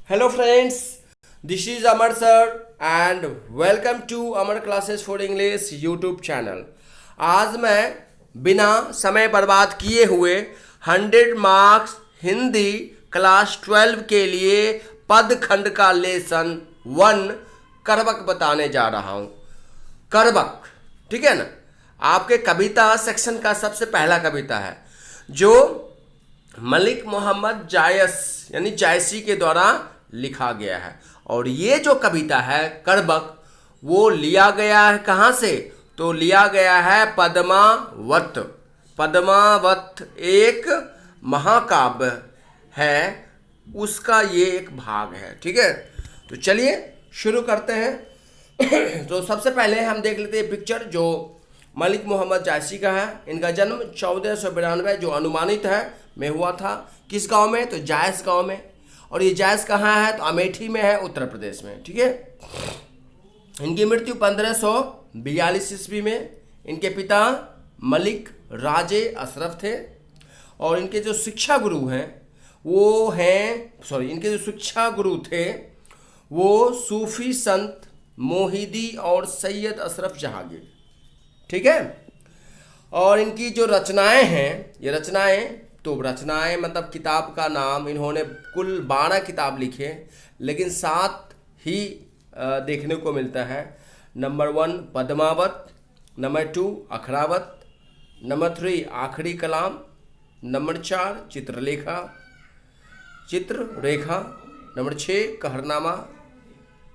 Hello friends, this is Amar sir and welcome to Amar Classes for English YouTube channel। आज मैं बिना समय बर्बाद किए हुए 100 मार्क्स हिंदी क्लास 12 के लिए पद खंड का लेसन 1 करवक बताने जा रहा हूँ। करवक, ठीक है ना, आपके कविता सेक्शन का सबसे पहला कविता है जो मलिक मोहम्मद जायस यानी जायसी के द्वारा लिखा गया है। और ये जो कविता है करवक वो लिया गया है कहाँ से? तो लिया गया है पद्मावत। पद्मावत एक महाकाव्य है, उसका ये एक भाग है। ठीक है, तो चलिए शुरू करते हैं। तो सबसे पहले हम देख लेते हैं पिक्चर जो मलिक मोहम्मद जायसी का है। इनका जन्म 1492 जो अनुमानित है में हुआ था। किस गांव में? तो जायस गांव में। और ये जायस कहाँ है? तो अमेठी में है, उत्तर प्रदेश में। ठीक है, इनकी मृत्यु 1542 ईस्वी में। इनके पिता मलिक राजे अशरफ थे और इनके जो शिक्षा गुरु हैं वो हैं इनके जो शिक्षा गुरु थे वो सूफी संत मोहिदी और सैयद अशरफ जहांगीर। ठीक है, और इनकी जो रचनाएं हैं, ये रचनाएं मतलब किताब का नाम, इन्होंने कुल 12 किताब लिखे, लेकिन 7 ही देखने को मिलता है। नंबर 1 पद्मावत, नंबर 2 अखरावत, नंबर 3 आखिरी कलाम, नंबर 4 चित्ररेखा, नंबर 6 कहरनामा,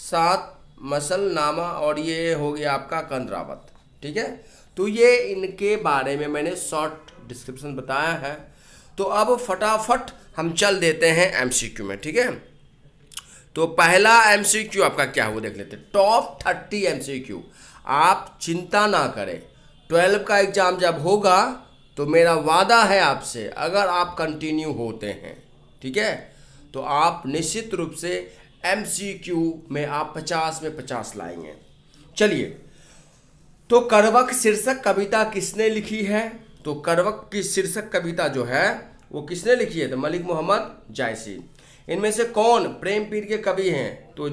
7 मसलनामा और ये हो गया आपका कंदरावत। ठीक है, तो ये इनके बारे में मैंने शॉर्ट डिस्क्रिप्शन बताया है। तो अब फटाफट हम चल देते हैं एमसीक्यू में। ठीक है, तो पहला एमसीक्यू आपका क्या है वो देख लेते हैं। Top 30 MCQ. आप चिंता ना करें, 12 का एग्जाम जब होगा तो मेरा वादा है आपसे, अगर आप कंटिन्यू होते हैं, ठीक है, तो आप निश्चित रूप से एमसीक्यू में आप 50 में 50 लाएंगे। चलिए, तो करवक शीर्षक कविता किसने लिखी है? तो करवक की शीर्षक कविता जो है वो किसने लिखी है? तो मलिक मोहम्मद जायसी। इनमें से कौन प्रेम पीर के कवि हैं? तो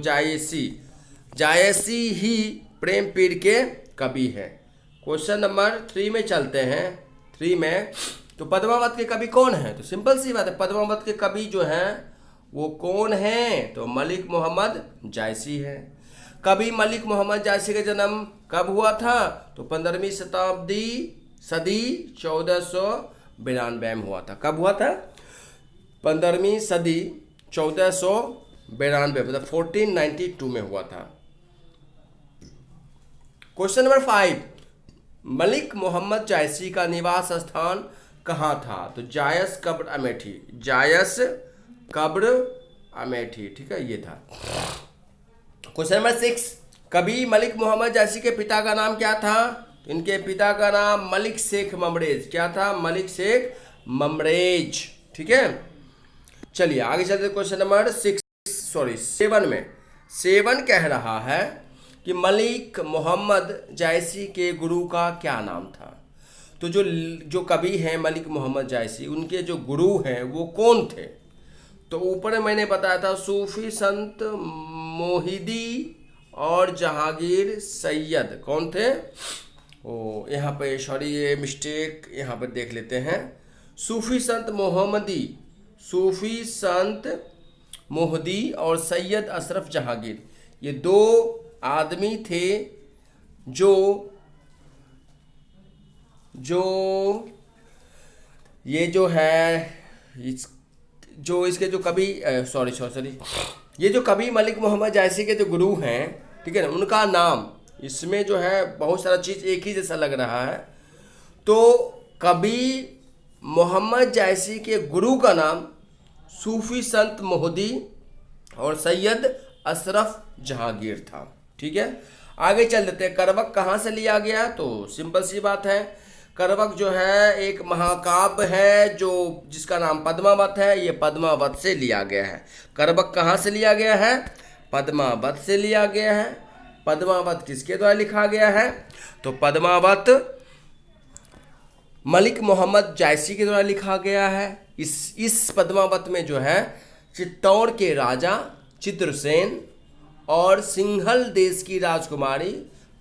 जायसी ही प्रेम पीर के कवि हैं। क्वेश्चन नंबर 3 में चलते हैं। 3 में तो पद्मावत के कवि कौन है? तो सिंपल सी बात है, पद्मावत के कवि जो हैं वो कौन हैं? तो मलिक मोहम्मद जायसी है। कवि मलिक मोहम्मद जायसी का जन्म कब हुआ था? तो 15वीं सदी 1492 में हुआ था। कब हुआ था? 15वीं सदी 1492 मतलब 1492 में हुआ था। क्वेश्चन नंबर 5, मलिक मोहम्मद जायसी का निवास स्थान कहाँ था? तो जायस कब्र अमेठी। ठीक है, ये था। क्वेश्चन नंबर 6, कवि मलिक मोहम्मद जायसी के पिता का नाम क्या था? इनके पिता का नाम मलिक शेख ममरेज। क्या था? मलिक शेख ममरेज। ठीक है, चलिए आगे चलते। क्वेश्चन नंबर 7 में 7 कह रहा है कि मलिक मोहम्मद जायसी के गुरु का क्या नाम था? तो जो कवि हैं मलिक मोहम्मद जायसी, उनके जो गुरु हैं वो कौन थे? तो ऊपर मैंने बताया था सूफी संत मोहिदी और जहांगीर सैयद। कौन थे? यहाँ पे ये मिस्टेक यहाँ पर देख लेते हैं। सूफी संत मोहदी और सैयद अशरफ जहांगीर, ये 2 आदमी थे जो ये जो है इसके जो कवि ये जो कवि मलिक मोहम्मद जायसी के जो गुरु हैं, ठीक है ना, उनका नाम, इसमें जो है बहुत सारा चीज़ एक ही जैसा लग रहा है। तो कवि मोहम्मद जायसी के गुरु का नाम सूफी संत मोहदी और सैयद अशरफ जहांगीर था। ठीक है, आगे चल देते हैं। करवक कहाँ से लिया गया? तो सिंपल सी बात है, करवक जो है एक महाकाव्य है जिसका नाम पद्मावत है। ये पद्मावत से लिया गया है। करवक कहाँ से लिया गया है? पद्मावत से लिया गया है। पद्मावत किसके द्वारा लिखा गया है? तो पद्मावत मलिक मोहम्मद जायसी के द्वारा लिखा गया है। इस पद्मावत में जो है चित्तौड़ के राजा चित्रसेन और सिंहल देश की राजकुमारी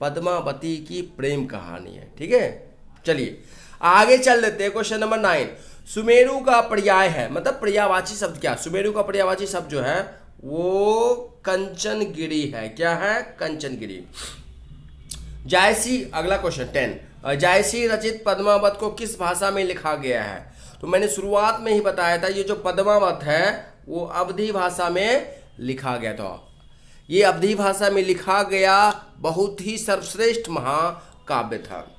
पद्मावती की प्रेम कहानी है। ठीक है, चलिए आगे चल लेते हैं। क्वेश्चन नंबर 9, सुमेरु का पर्याय है, मतलब पर्यायवाची शब्द क्या? सुमेरु का पर्यायवाची शब्द जो है वो कंचनगिरी है। क्या है? कंचनगिरी। जायसी, अगला क्वेश्चन 10, जायसी रचित पद्मावत को किस भाषा में लिखा गया है? तो मैंने शुरुआत में ही बताया था, ये जो पद्मावत है वो अवधी भाषा में लिखा गया था। ये अवधी भाषा में लिखा गया बहुत ही सर्वश्रेष्ठ महाकाव्य था।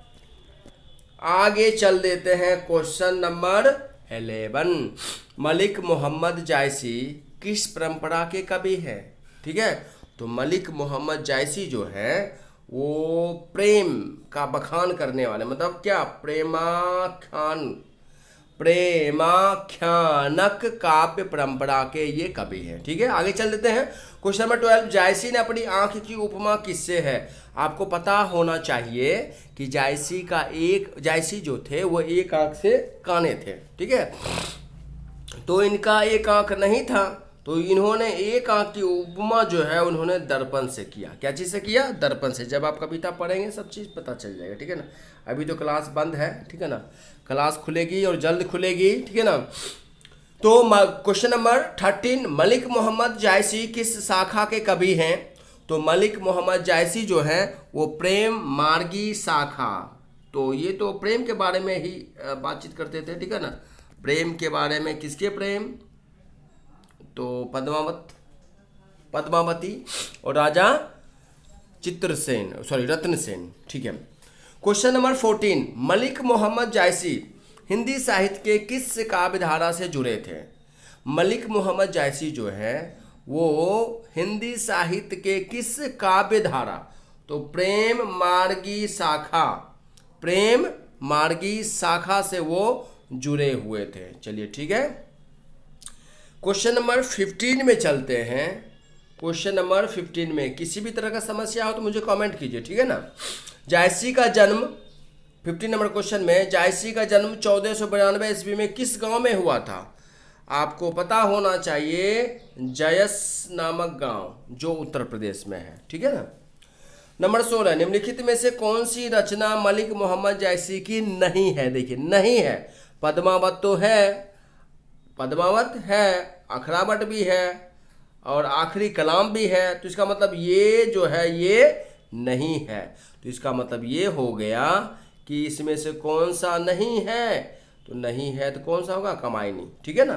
आगे चल देते हैं क्वेश्चन नंबर 11, मलिक मोहम्मद जायसी किस परंपरा के कवि हैं? ठीक है, तो मलिक मोहम्मद जायसी जो है वो प्रेम का बखान करने वाले, मतलब क्या, प्रेमाख्यानक काव्य परंपरा के ये कवि हैं। ठीक है, आगे चल देते हैं। क्वेश्चन नंबर 12, जायसी ने अपनी आंख की उपमा किससे है? आपको पता होना चाहिए कि जायसी जो थे वो एक आंख से काने थे। ठीक है, तो इनका एक आंख नहीं था, तो इन्होंने एक आंख की उपमा जो है उन्होंने दर्पण से किया। क्या चीज़ से किया? दर्पण से। जब आप कविता पढ़ेंगे सब चीज़ पता चल जाएगा। ठीक है ना, अभी तो क्लास बंद है। ठीक है ना, क्लास खुलेगी और जल्द खुलेगी। ठीक है ना, तो क्वेश्चन नंबर 13, मलिक मोहम्मद जायसी किस शाखा के कवि हैं? तो मलिक मोहम्मद जायसी जो है वो प्रेम मार्गी शाखा, तो ये तो प्रेम के बारे में ही बातचीत करते थे। ठीक है ना, प्रेम के बारे में, किसके प्रेम? तो पद्मावती और राजा रत्नसेन। ठीक है, क्वेश्चन नंबर 14, मलिक मोहम्मद जायसी हिंदी साहित्य के किस काव्य धारा से जुड़े थे? मलिक मोहम्मद जायसी जो है वो हिंदी साहित्य के किस काव्य धारा? तो प्रेम मार्गी शाखा से वो जुड़े हुए थे। चलिए ठीक है, क्वेश्चन नंबर 15 में चलते हैं। क्वेश्चन नंबर 15 में किसी भी तरह का समस्या हो तो मुझे कमेंट कीजिए। ठीक है ना, जायसी का जन्म, 15 नंबर क्वेश्चन में, जायसी का जन्म 1492 ईस्वी में किस गांव में हुआ था? आपको पता होना चाहिए, जयस नामक गांव जो उत्तर प्रदेश में है। ठीक है ना। नंबर 16, निम्नलिखित में से कौन सी रचना मलिक मोहम्मद जायसी की नहीं है? देखिए, नहीं है, पद्मावत तो है, पद्मावत है, अखरावट भी है और आखिरी कलाम भी है, तो इसका मतलब ये जो है ये नहीं है। तो इसका मतलब ये हो गया कि इसमें से कौन सा नहीं है? तो नहीं है तो कौन सा होगा? कमायनी। ठीक है ना।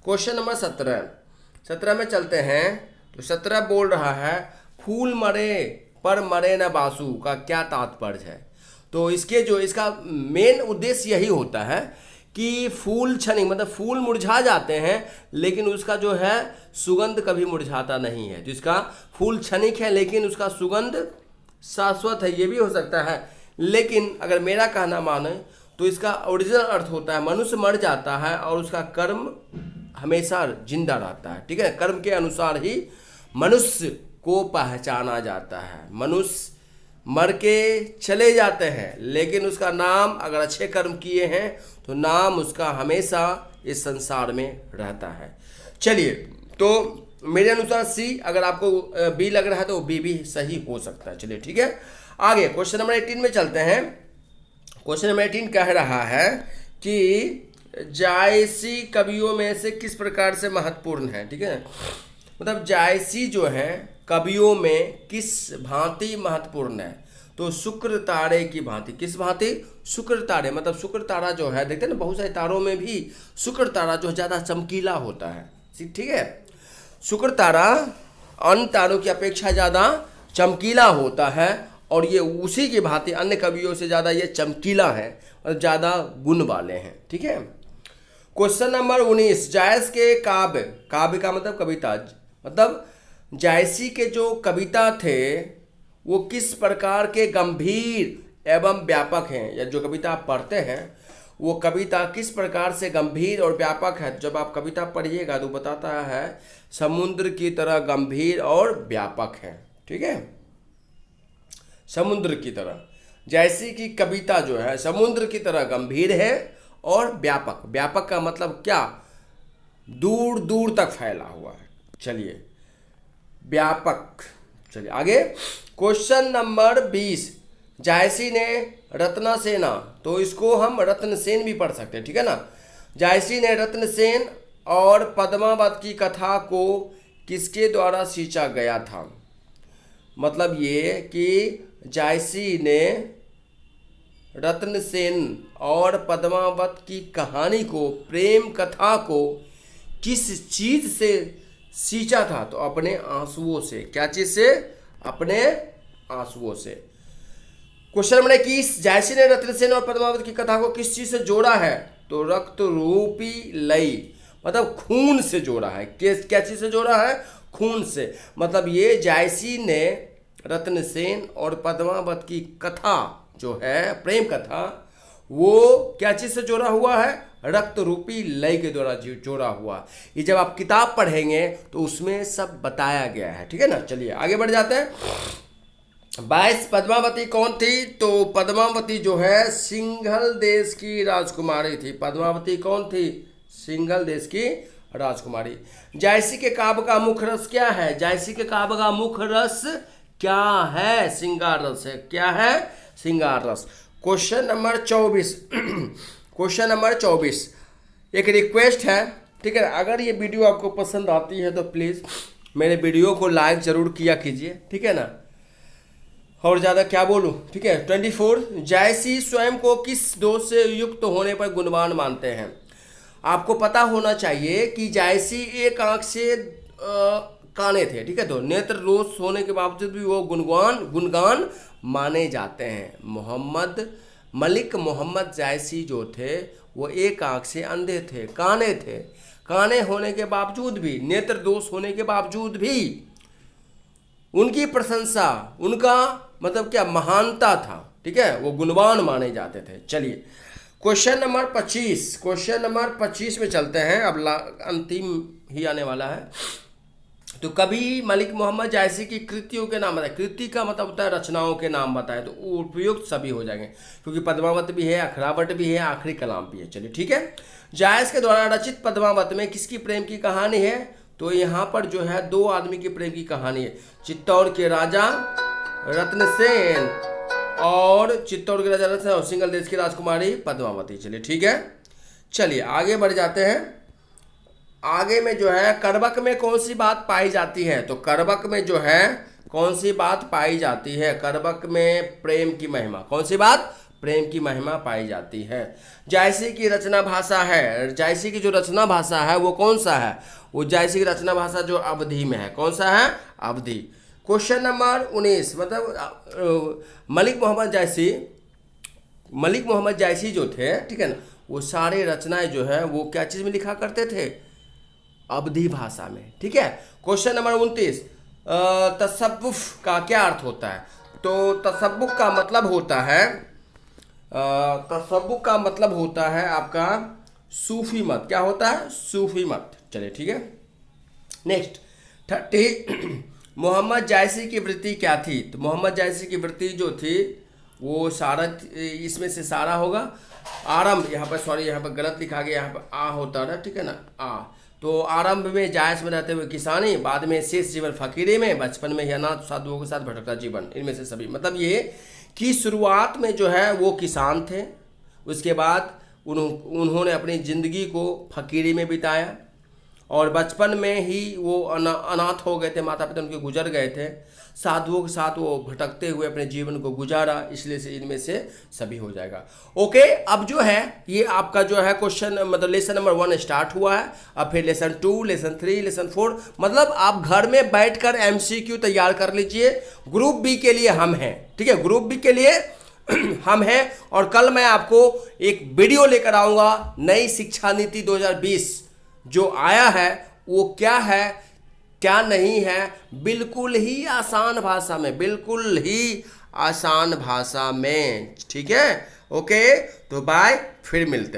क्वेश्चन नंबर 17 में चलते हैं। तो 17 बोल रहा है, फूल मरे पर मरे न बासु का क्या तात्पर्य है? तो इसका मेन उद्देश्य यही होता है कि फूल क्षणिक, मतलब फूल मुरझा जाते हैं लेकिन उसका जो है सुगंध कभी मुरझाता नहीं है। तो इसका फूल क्षणिक है लेकिन उसका सुगंध शाश्वत है, ये भी हो सकता है। लेकिन अगर मेरा कहना माने तो इसका ओरिजिनल अर्थ होता है, मनुष्य मर जाता है और उसका कर्म हमेशा जिंदा रहता है। ठीक है, कर्म के अनुसार ही मनुष्य को पहचाना जाता है। मनुष्य मर के चले जाते हैं लेकिन उसका नाम, अगर अच्छे कर्म किए हैं तो नाम उसका हमेशा इस संसार में रहता है। चलिए, तो मेरे अनुसार सी, अगर आपको बी लग रहा है तो बी भी सही हो सकता है। चलिए ठीक है, आगे क्वेश्चन नंबर 18 में चलते हैं। क्वेश्चन नंबर 18 कह रहा है कि जायसी कवियों में से किस प्रकार से महत्वपूर्ण है? ठीक है, मतलब जायसी जो है कवियों में किस भांति महत्वपूर्ण है? तो शुक्र तारे की भांति। किस भांति? शुक्र तारे, मतलब शुक्र तारा जो है, देखते हैं ना बहुत सारे तारों में भी शुक्र तारा जो ज़्यादा चमकीला होता है। ठीक है, शुक्र तारा अन्य तारों की अपेक्षा ज़्यादा चमकीला होता है और ये उसी की भांति अन्य कवियों से ज़्यादा ये चमकीला है और ज़्यादा गुण वाले हैं। ठीक है, क्वेश्चन नंबर 19, जायस के काव्य का मतलब कविता, मतलब जायसी के जो कविता थे वो किस प्रकार के गंभीर एवं व्यापक हैं? या जो कविता आप पढ़ते हैं वो कविता किस प्रकार से गंभीर और व्यापक है? जब आप कविता पढ़िएगा तो बताता है समुद्र की तरह गंभीर और व्यापक है। ठीक है, समुद्र की तरह जायसी की कविता जो है समुद्र की तरह गंभीर है और व्यापक। व्यापक का मतलब क्या? दूर दूर तक फैला हुआ है। चलिए, व्यापक। चलिए आगे, क्वेश्चन नंबर 20, जायसी ने रत्नसेना, तो इसको हम रत्नसेन भी पढ़ सकते हैं, ठीक है ना। जायसी ने रत्नसेन और पद्मावत की कथा को किसके द्वारा सींचा गया था। मतलब ये कि जायसी ने रत्नसेन और पद्मावत की कहानी को, प्रेम कथा को किस चीज से सींचा था, तो अपने आंसुओं से। क्या चीज से? अपने आंसुओं से। क्वेश्चन नंबर 21, जायसी ने रत्नसेन और पद्मावत की कथा को किस चीज से जोड़ा है, तो रक्त रूपी लई, मतलब खून से जोड़ा है। क्या चीज से जोड़ा है? खून से। मतलब ये जायसी ने रत्नसेन और पद्मावत की कथा जो है, प्रेम कथा, वो क्या चीज से जोड़ा हुआ है? रक्त रूपी लय के द्वारा जोड़ा हुआ। ये जब आप किताब पढ़ेंगे तो उसमें सब बताया गया है, ठीक है ना। चलिए आगे बढ़ जाते हैं। 22, पद्मावती कौन थी, तो पद्मावती जो है सिंघल देश की राजकुमारी थी। पद्मावती कौन थी? सिंघल देश की राजकुमारी। जायसी के काव्य का मुख्य रस क्या है? जायसी के काव्य का मुख्य रस क्या है? श्रृंगार रस है। क्या है? श्रृंगार रस। क्वेश्चन नंबर 24 क्वेश्चन नंबर 24, एक रिक्वेस्ट है, ठीक है। अगर ये वीडियो आपको पसंद आती है तो प्लीज़ मेरे वीडियो को लाइक जरूर किया कीजिए, ठीक है ना। और ज़्यादा क्या बोलूँ, ठीक है। 24, जायसी स्वयं को किस दोष से युक्त होने पर गुणवान मानते हैं। आपको पता होना चाहिए कि जायसी एक आंख से काने थे, ठीक है। तो नेत्र दोष होने के बावजूद भी वो गुणगान माने जाते हैं। मलिक मोहम्मद जायसी जो थे वो एक आंख से अंधे थे, काने थे। काने होने के बावजूद भी, नेत्र दोष होने के बावजूद भी उनकी प्रशंसा, उनका मतलब क्या महानता था, ठीक है, वो गुणवान माने जाते थे। चलिए क्वेश्चन नंबर 25, क्वेश्चन नंबर 25 में चलते हैं। अब अंतिम ही आने वाला है। तो कभी मलिक मोहम्मद जायसी की कृतियों के नाम बताए। कृति का मतलब होता है रचनाओं के नाम बताए, तो उपयुक्त सभी हो जाएंगे, क्योंकि पद्मावत भी है, अखरावट भी है, आखिरी कलाम भी है। चलिए ठीक है। जायस के द्वारा रचित पद्मावत में किसकी प्रेम की कहानी है, तो यहाँ पर जो है दो आदमी की प्रेम की कहानी है। चित्तौड़ के राजा रत्नसेन और सिंघल देश की राजकुमारी पद्मावती। चलिए ठीक है। चलिए आगे बढ़ जाते हैं। आगे में जो है करबक में कौन सी बात पाई जाती है, तो करबक में जो है कौन सी बात पाई जाती है, करबक में प्रेम की महिमा। कौन सी बात? प्रेम की महिमा पाई जाती है। जायसी की रचना भाषा है, जायसी की जो रचना भाषा है वो कौन सा है, वो जायसी की रचना भाषा जो अवधी में है। कौन सा है? अवधी। क्वेश्चन नंबर 19, मतलब मलिक मोहम्मद जायसी जो थे, ठीक है ना, वो सारे रचनाएं जो है वो क्या चीज़ में लिखा करते थे? अवधी भाषा में, ठीक है। क्वेश्चन नंबर 29, तसव्वुफ का क्या अर्थ होता है, तो तसव्वुफ का मतलब होता है आपका सूफी मत। क्या होता है? सूफी मत। चलिए ठीक है। नेक्स्ट 30, मोहम्मद जायसी की वृत्ति क्या थी, तो मोहम्मद जायसी की वृत्ति जो थी वो सारा, इसमें से सारा होगा। आरंभ, यहाँ पर सॉरी, यहाँ पर गलत लिखा गया, यहाँ पर आ होता है, ठीक है ना, आ। तो आरंभ में जायस में रहते हुए किसानी, बाद में शेष जीवन फकीरी में, बचपन में ही अनाथ साधुओं के साथ भटकता जीवन, इनमें से सभी। मतलब ये कि शुरुआत में जो है वो किसान थे, उसके बाद उन्होंने अपनी ज़िंदगी को फकीरी में बिताया, और बचपन में ही वो अनाथ हो गए थे, माता पिता उनके गुजर गए थे, साधुओं के साथ वो भटकते हुए अपने जीवन को गुजारा, इसलिए से इनमें से सभी हो जाएगा। ओके, अब जो है ये आपका जो है क्वेश्चन, मतलब लेसन नंबर 1 स्टार्ट हुआ है। अब फिर लेसन 2, लेसन 3, लेसन 4, मतलब आप घर में बैठकर MCQ तैयार कर लीजिए। ग्रुप बी के लिए हम हैं, ठीक है, ग्रुप बी के लिए हम हैं। और कल मैं आपको एक वीडियो लेकर आऊँगा, नई शिक्षा नीति 2020 जो आया है वो क्या है क्या नहीं है, बिल्कुल ही आसान भाषा में, बिल्कुल ही आसान भाषा में, ठीक है। ओके, तो बाय, फिर मिलते हैं।